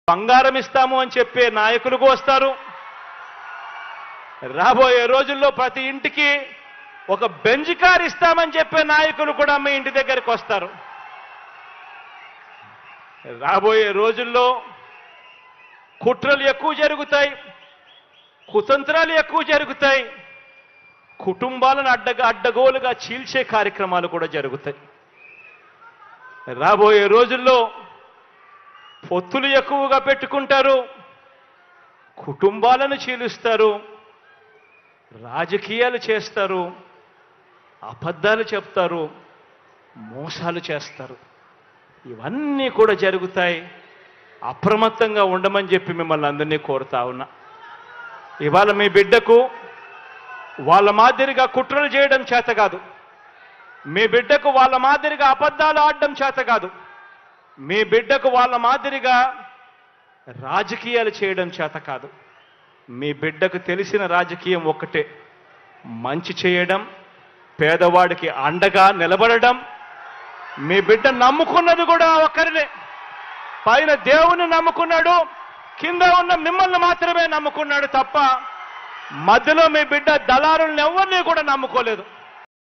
బంగారం ఇస్తాము అని చెప్పే నాయకులు వస్తారు. రాబోయే రోజుల్లో ప్రతి ఇంటికి ఒక బెంజ్ కార్ ఇస్తామని చెప్పే నాయకులు కూడా మీ ఇంటి దగ్గరికి వస్తారు. రాబోయే రోజుల్లో కుట్రలు ఎక్కువ జరుగుతాయి, కుతంత్రాలు ఎక్కువ జరుగుతాయి, కుటుంబాలను అడ్డగోలుగా చీల్చే కార్యక్రమాలు కూడా జరుగుతాయి. రాబోయే రోజుల్లో పొత్తులు ఎక్కువగా పెట్టుకుంటారు, కుటుంబాలను చీలుస్తారు, రాజకీయాలు చేస్తారు, అబద్ధాలు చెప్తారు, మోసాలు చేస్తారు. ఇవన్నీ కూడా జరుగుతాయి. అప్రమత్తంగా ఉండమని చెప్పి మిమ్మల్ని అందరినీ కోరుతా ఉన్నా. ఇవాళ మీ బిడ్డకు వాళ్ళ మాదిరిగా కుట్రలు చేయడం చేత కాదు, మీ బిడ్డకు వాళ్ళ మాదిరిగా అబద్ధాలు ఆడడం చేత కాదు, మీ బిడ్డకు వాళ్ళ మాదిరిగా రాజకీయాలు చేయడం చేత కాదు. మీ బిడ్డకు తెలిసిన రాజకీయం ఒక్కటే, మంచి చేయడం, పేదవాడికి అండగా నిలబడడం. మీ బిడ్డ నమ్ముకున్నది కూడా ఒక్కరినే, పైన దేవుని నమ్ముకున్నాడు, కింద ఉన్న మిమ్మల్ని మాత్రమే నమ్ముకున్నాడు తప్ప మధ్యలో మీ బిడ్డ దళారులను ఎవరిని కూడా నమ్ముకోలేదు.